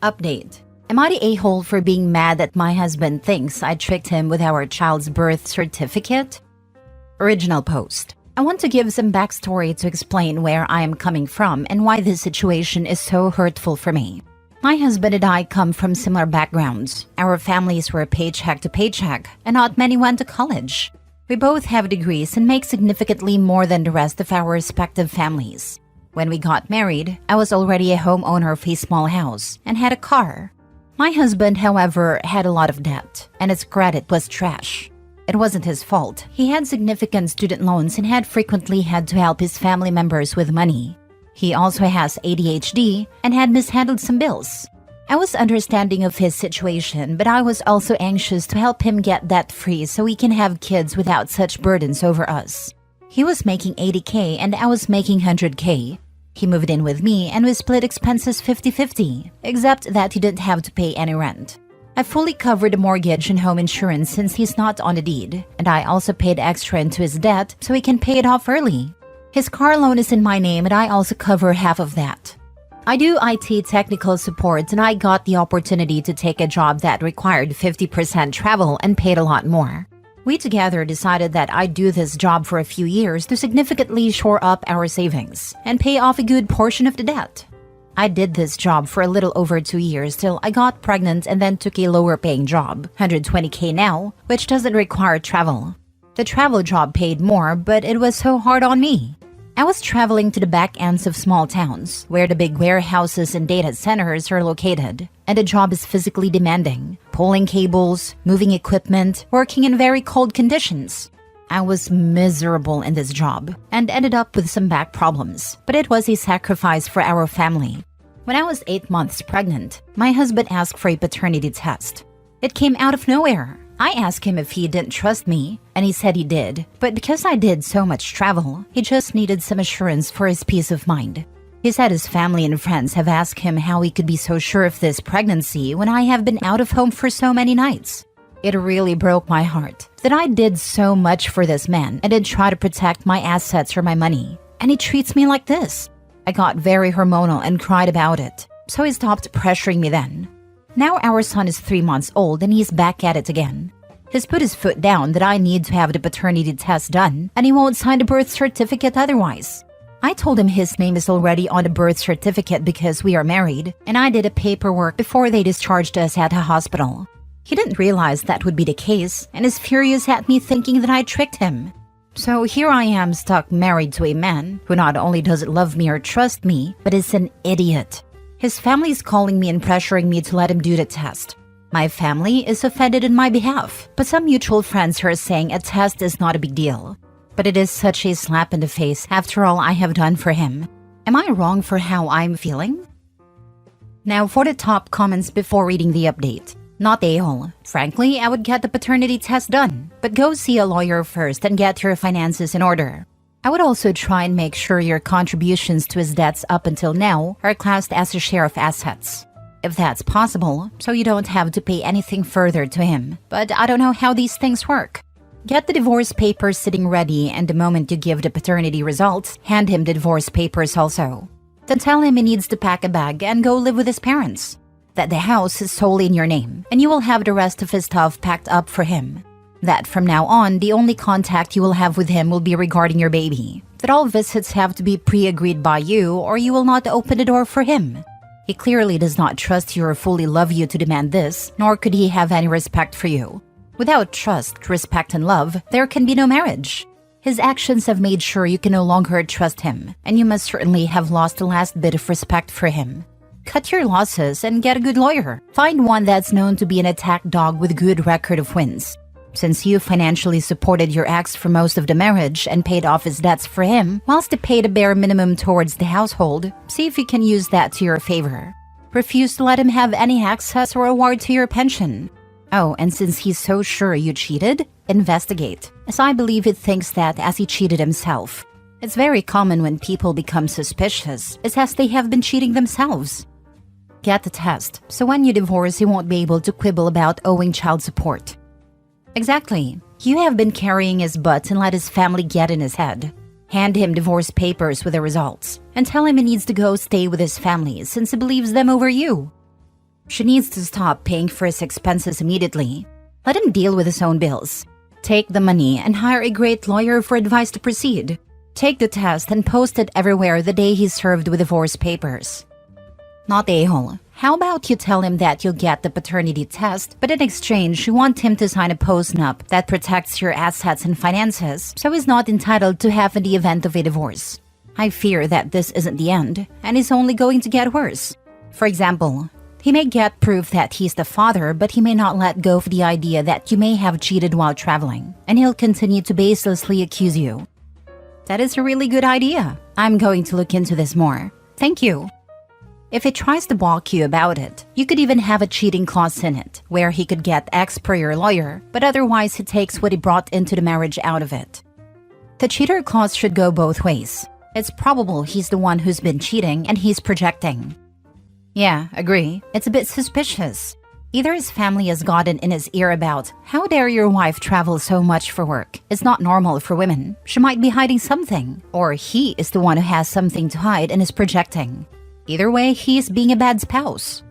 Update. Am I the a-hole for being mad that my husband thinks I tricked him with our child's birth certificate? Original post. I want to give some backstory to explain where I am coming from and why this situation is so hurtful for me. My husband and I come from similar backgrounds. Our families were paycheck to paycheck, and not many went to college. We both have degrees and make significantly more than the rest of our respective families. When we got married, I was already a homeowner of a small house and had a car. My husband, however, had a lot of debt, and his credit was trash. It wasn't his fault. He had significant student loans and had frequently had to help his family members with money. He also has ADHD and had mishandled some bills. I was understanding of his situation, but I was also anxious to help him get debt-free so we can have kids without such burdens over us. He was making $80K and I was making $100K. He moved in with me and we split expenses 50-50, except that he didn't have to pay any rent. I fully covered the mortgage and home insurance since he's not on the deed, and I also paid extra into his debt so he can pay it off early. His car loan is in my name and I also cover half of that. I do IT technical support and I got the opportunity to take a job that required 50% travel and paid a lot more. We together decided that I'd do this job for a few years to significantly shore up our savings and pay off a good portion of the debt. I did this job for a little over 2 years till I got pregnant and then took a lower paying job, $120K now, which doesn't require travel. The travel job paid more, but it was so hard on me. I was traveling to the back ends of small towns, where the big warehouses and data centers are located, and the job is physically demanding, pulling cables, moving equipment, working in very cold conditions. I was miserable in this job, and ended up with some back problems, but it was a sacrifice for our family. When I was 8 months pregnant, my husband asked for a paternity test. It came out of nowhere. I asked him if he didn't trust me, and he said he did, but because I did so much travel, he just needed some assurance for his peace of mind. He said his family and friends have asked him how he could be so sure of this pregnancy when I have been out of home for so many nights. It really broke my heart that I did so much for this man and did try to protect my assets or my money, and he treats me like this. I got very hormonal and cried about it, so he stopped pressuring me then. Now our son is 3 months old and he's back at it again. He's put his foot down that I need to have the paternity test done and he won't sign the birth certificate otherwise. I told him his name is already on the birth certificate because we are married, and I did the paperwork before they discharged us at a hospital. He didn't realize that would be the case and is furious at me thinking that I tricked him. So here I am stuck married to a man who not only doesn't love me or trust me, but is an idiot. His family is calling me and pressuring me to let him do the test. My family is offended on my behalf, but some mutual friends are saying a test is not a big deal. But it is such a slap in the face after all I have done for him. Am I wrong for how I'm feeling? Now for the top comments before reading the update. Not a-hole. Frankly, I would get the paternity test done, but go see a lawyer first and get your finances in order. I would also try and make sure your contributions to his debts up until now are classed as a share of assets. If that's possible, so you don't have to pay anything further to him. But I don't know how these things work. Get the divorce papers sitting ready, and the moment you give the paternity results, hand him the divorce papers also. Then tell him he needs to pack a bag and go live with his parents. That the house is solely in your name, and you will have the rest of his stuff packed up for him. That from now on, the only contact you will have with him will be regarding your baby. That all visits have to be pre-agreed by you or you will not open the door for him. He clearly does not trust you or fully love you to demand this, nor could he have any respect for you. Without trust, respect, and love, there can be no marriage. His actions have made sure you can no longer trust him, and you must certainly have lost the last bit of respect for him. Cut your losses and get a good lawyer. Find one that's known to be an attack dog with good record of wins. Since you financially supported your ex for most of the marriage and paid off his debts for him, whilst he paid a bare minimum towards the household, see if you can use that to your favor. Refuse to let him have any access or award to your pension. Oh, and since he's so sure you cheated, investigate, as I believe he thinks that as he cheated himself. It's very common when people become suspicious, it's as they have been cheating themselves. Get the test, so when you divorce, he won't be able to quibble about owing child support. Exactly. You have been carrying his butt and let his family get in his head. Hand him divorce papers with the results, and tell him he needs to go stay with his family since he believes them over you. She needs to stop paying for his expenses immediately. Let him deal with his own bills. Take the money and hire a great lawyer for advice to proceed. Take the test and post it everywhere the day he's served with divorce papers. Not a-hole. How about you tell him that you'll get the paternity test, but in exchange you want him to sign a postnup that protects your assets and finances, so he's not entitled to half in the event of a divorce. I fear that this isn't the end, and it's only going to get worse. For example, he may get proof that he's the father, but he may not let go of the idea that you may have cheated while traveling, and he'll continue to baselessly accuse you. That is a really good idea. I'm going to look into this more. Thank you. If he tries to balk you about it, you could even have a cheating clause in it, where he could get X per your lawyer, but otherwise he takes what he brought into the marriage out of it. The cheater clause should go both ways. It's probable he's the one who's been cheating and he's projecting. Yeah, agree. It's a bit suspicious. Either his family has gotten in his ear about, how dare your wife travel so much for work? It's not normal for women. She might be hiding something. Or he is the one who has something to hide and is projecting. Either way, he's being a bad spouse.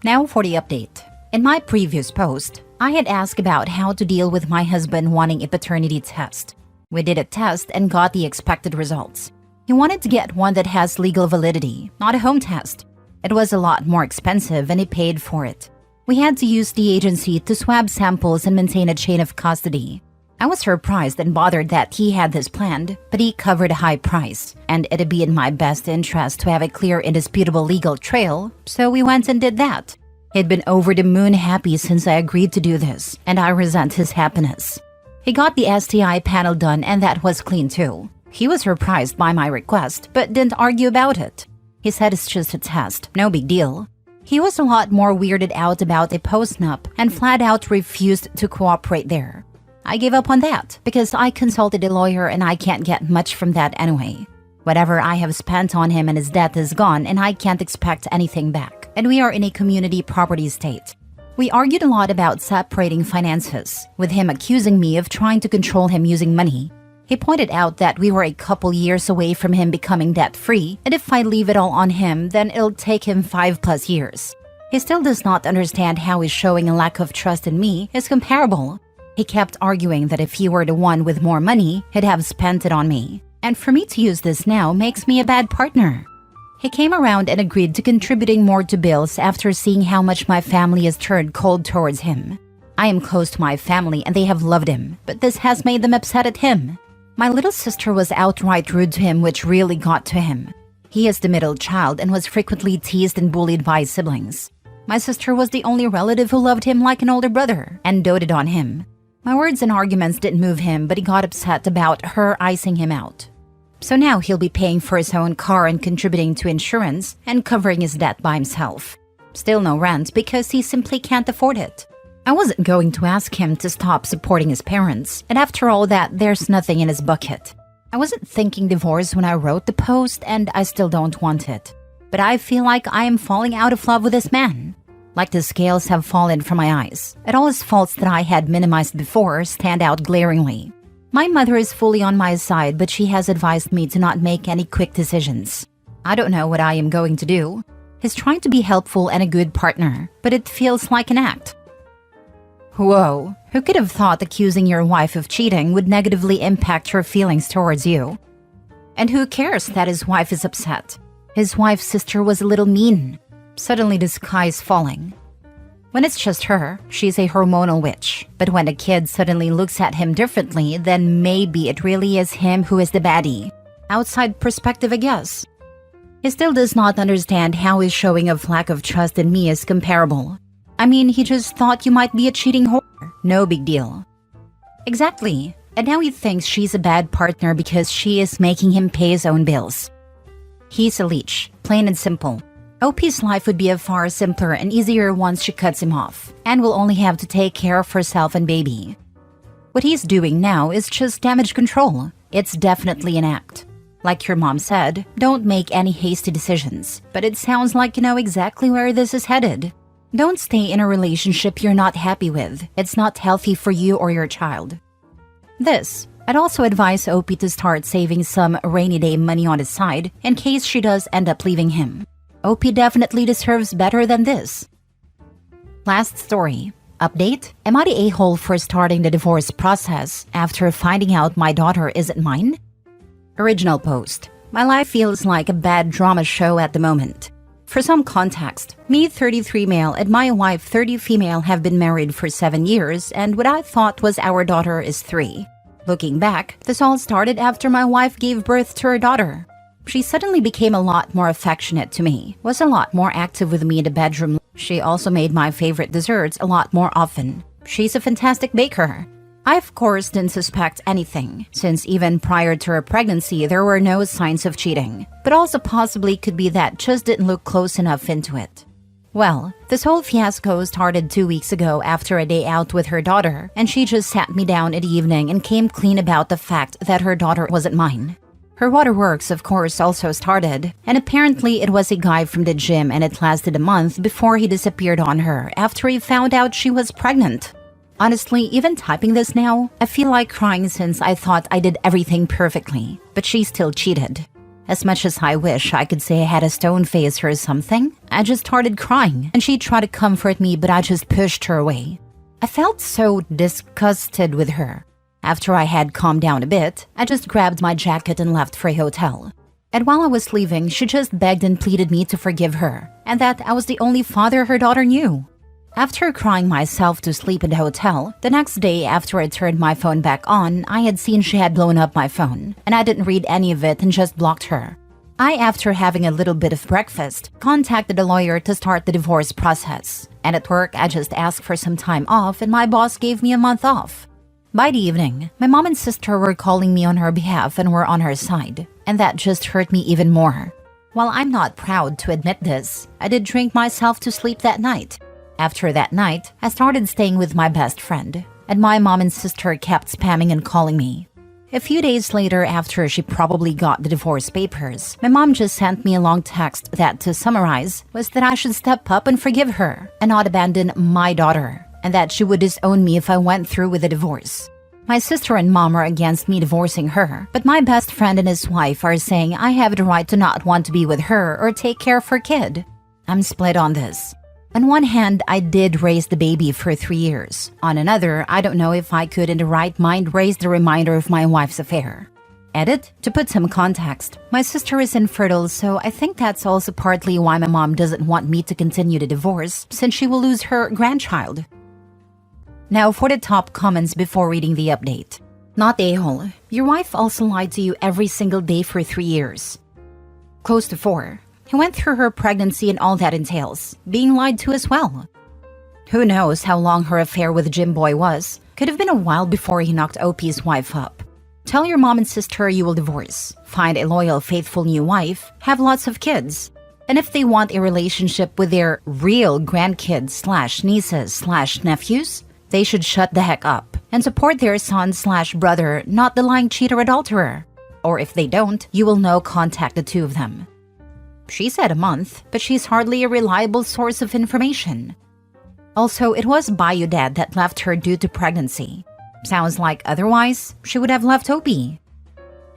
Now for the update. In my previous post, I had asked about how to deal with my husband wanting a paternity test. We did a test and got the expected results. He wanted to get one that has legal validity, not a home test. It was a lot more expensive and he paid for it. We had to use the agency to swab samples and maintain a chain of custody. I was surprised and bothered that he had this planned, but he covered a high price, and it'd be in my best interest to have a clear, indisputable legal trail, so we went and did that. He'd been over the moon happy since I agreed to do this, and I resent his happiness. He got the STI panel done and that was clean too. He was surprised by my request, but didn't argue about it. He said it's just a test, no big deal. He was a lot more weirded out about a postnup and flat out refused to cooperate there. I gave up on that because I consulted a lawyer and I can't get much from that anyway. Whatever I have spent on him and his debt is gone and I can't expect anything back. And we are in a community property state. We argued a lot about separating finances, with him accusing me of trying to control him using money. He pointed out that we were a couple years away from him becoming debt-free, and if I leave it all on him, then it'll take him 5+ years. He still does not understand how his showing a lack of trust in me is comparable. He kept arguing that if he were the one with more money, he'd have spent it on me. And for me to use this now makes me a bad partner. He came around and agreed to contributing more to bills after seeing how much my family has turned cold towards him. I am close to my family and they have loved him, but this has made them upset at him. My little sister was outright rude to him, which really got to him. He is the middle child and was frequently teased and bullied by his siblings. My sister was the only relative who loved him like an older brother and doted on him. My words and arguments didn't move him, but he got upset about her icing him out. So now he'll be paying for his own car and contributing to insurance and covering his debt by himself. Still no rent because he simply can't afford it. I wasn't going to ask him to stop supporting his parents, and after all that, there's nothing in his bucket. I wasn't thinking divorce when I wrote the post, and I still don't want it. But I feel like I am falling out of love with this man. Like the scales have fallen from my eyes, and all his faults that I had minimized before stand out glaringly. My mother is fully on my side, but she has advised me to not make any quick decisions. I don't know what I am going to do. He's trying to be helpful and a good partner, but it feels like an act. Whoa, who could have thought accusing your wife of cheating would negatively impact her feelings towards you? And who cares that his wife is upset? His wife's sister was a little mean. Suddenly the sky is falling. When it's just her, she's a hormonal witch. But when a kid suddenly looks at him differently, then maybe it really is him who is the baddie. Outside perspective, I guess. He still does not understand how his showing of lack of trust in me is comparable. I mean, he just thought you might be a cheating whore. No big deal. Exactly. And now he thinks she's a bad partner because she is making him pay his own bills. He's a leech, plain and simple. OP's life would be a far simpler and easier once she cuts him off, and will only have to take care of herself and baby. What he's doing now is just damage control. It's definitely an act. Like your mom said, don't make any hasty decisions, but it sounds like you know exactly where this is headed. Don't stay in a relationship you're not happy with. It's not healthy for you or your child. I'd also advise OP to start saving some rainy day money on his side in case she does end up leaving him. OP definitely deserves better than this. Last story. Update: am I the a-hole for starting the divorce process after finding out my daughter isn't mine? Original post. My life feels like a bad drama show at the moment. For some context, me 33 male and my wife 30 female have been married for 7 years, and what I thought was our daughter is 3. Looking back, this all started after my wife gave birth to her daughter. She suddenly became a lot more affectionate to me, was a lot more active with me in the bedroom. She also made my favorite desserts a lot more often. She's a fantastic baker. I of course didn't suspect anything, since even prior to her pregnancy there were no signs of cheating, but also possibly could be that just didn't look close enough into it. Well, this whole fiasco started 2 weeks ago after a day out with her daughter, and she just sat me down in the evening and came clean about the fact that her daughter wasn't mine. Her waterworks, of course, also started, and apparently it was a guy from the gym, and it lasted a month before he disappeared on her after he found out she was pregnant. Honestly, even typing this now, I feel like crying since I thought I did everything perfectly, but she still cheated. As much as I wish I could say I had a stone face or something, I just started crying, and she tried to comfort me, but I just pushed her away. I felt so disgusted with her. After I had calmed down a bit, I just grabbed my jacket and left for a hotel. And while I was leaving, she just begged and pleaded me to forgive her, and that I was the only father her daughter knew. After crying myself to sleep in the hotel, the next day after I turned my phone back on, I had seen she had blown up my phone, and I didn't read any of it and just blocked her. After having a little bit of breakfast, contacted a lawyer to start the divorce process. And at work, I just asked for some time off, and my boss gave me a month off. By the evening, my mom and sister were calling me on her behalf and were on her side, and that just hurt me even more. While I'm not proud to admit this, I did drink myself to sleep that night. After that night, I started staying with my best friend, and my mom and sister kept spamming and calling me. A few days later, after she probably got the divorce papers, my mom just sent me a long text that, to summarize, was that I should step up and forgive her and not abandon my daughter, and that she would disown me if I went through with the divorce. My sister and mom are against me divorcing her, but my best friend and his wife are saying I have the right to not want to be with her or take care of her kid. I'm split on this. On one hand, I did raise the baby for 3 years. On another, I don't know if I could in the right mind raise the reminder of my wife's affair. Edit: to put some context, my sister is infertile, so I think that's also partly why my mom doesn't want me to continue the divorce, since she will lose her grandchild. Now for the top comments before reading the update. Not a-hole. Your wife also lied to you every single day for 3 years. Close to 4. He went through her pregnancy and all that entails, being lied to as well. Who knows how long her affair with Jim Boy was. Could have been a while before he knocked OP's wife up. Tell your mom and sister you will divorce, find a loyal, faithful new wife, have lots of kids. And if they want a relationship with their real grandkids/nieces/nephews, they should shut the heck up and support their son/brother, not the lying cheater adulterer. Or if they don't, you will know, contact the two of them. She said a month, but she's hardly a reliable source of information. Also, it was Bayou Dad that left her due to pregnancy. Sounds like otherwise, she would have left OP.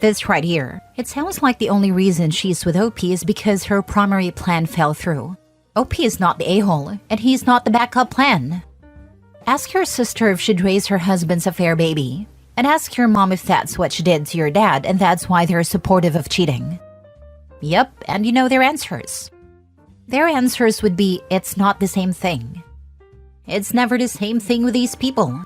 This right here, it sounds like the only reason she's with OP is because her primary plan fell through. OP is not the a-hole, and he's not the backup plan. Ask your sister if she'd raise her husband's affair baby. And ask your mom if that's what she did to your dad and that's why they're supportive of cheating. Yep, and you know their answers. Their answers would be, it's not the same thing. It's never the same thing with these people.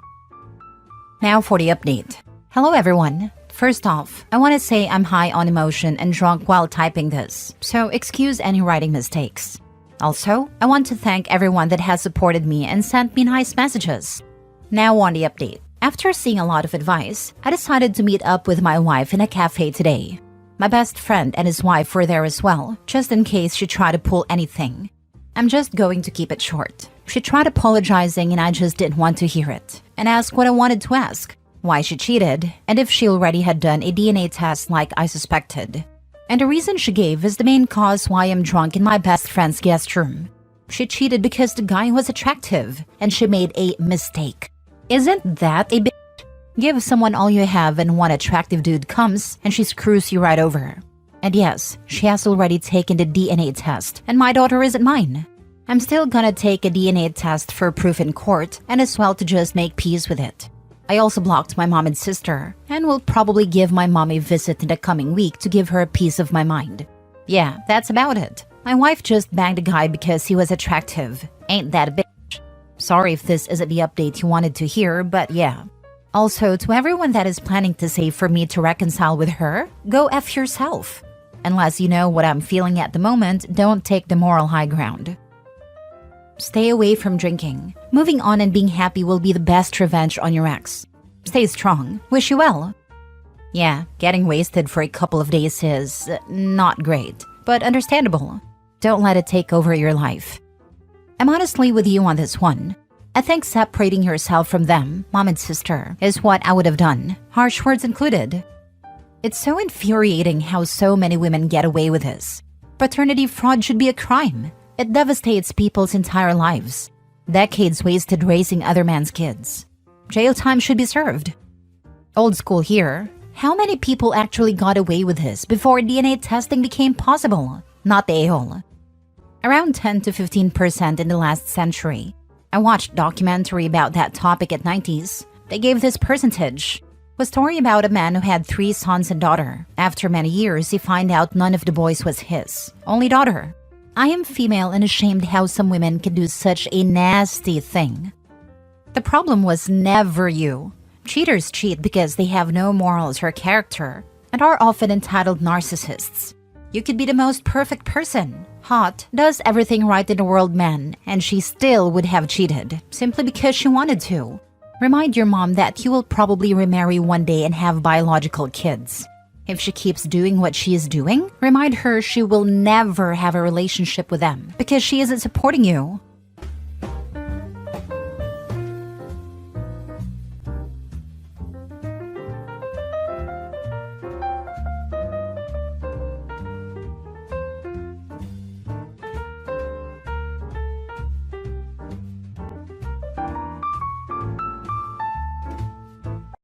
Now for the update. Hello everyone. First off, I want to say I'm high on emotion and drunk while typing this, so excuse any writing mistakes. Also, I want to thank everyone that has supported me and sent me nice messages. Now on the update. After seeing a lot of advice, I decided to meet up with my wife in a cafe today. My best friend and his wife were there as well, just in case she tried to pull anything. I'm just going to keep it short. She tried apologizing and I just didn't want to hear it, and asked what I wanted to ask, why she cheated, and if she already had done a DNA test like I suspected. And the reason she gave is the main cause why I'm drunk in my best friend's guest room. She cheated because the guy was attractive, and she made a mistake. Isn't that a bitch? Give someone all you have and one attractive dude comes and she screws you right over. And yes, she has already taken the DNA test, and my daughter isn't mine. I'm still gonna take a DNA test for proof in court and as well to just make peace with it. I also blocked my mom and sister and will probably give my mom a visit in the coming week to give her a piece of my mind. Yeah, that's about it. My wife just banged a guy because he was attractive. Ain't that a bitch? Sorry if this isn't the update you wanted to hear, but yeah. Also, to everyone that is planning to say for me to reconcile with her, go F yourself. Unless you know what I'm feeling at the moment, don't take the moral high ground. Stay away from drinking. Moving on and being happy will be the best revenge on your ex. Stay strong. Wish you well. Yeah, getting wasted for a couple of days is not great, but understandable. Don't let it take over your life. I'm honestly with you on this one. I think separating yourself from them, mom and sister, is what I would have done, harsh words included. It's so infuriating how so many women get away with this. Paternity fraud should be a crime. It devastates people's entire lives. Decades wasted raising other man's kids. Jail time should be served. Old school here. How many people actually got away with this before DNA testing became possible? Not the a-hole. Around 10 to 15% in the last century. I watched a documentary about that topic at 90s. They gave this percentage. A story about a man who had 3 sons and daughter. After many years, he found out none of the boys was his. Only daughter. I am female and ashamed how some women can do such a nasty thing. The problem was never you. Cheaters cheat because they have no morals or character and are often entitled narcissists. You could be the most perfect person, hot, does everything right in the world man, and she still would have cheated, simply because she wanted to. Remind your mom that you will probably remarry one day and have biological kids. If she keeps doing what she is doing, remind her she will never have a relationship with them because she isn't supporting you.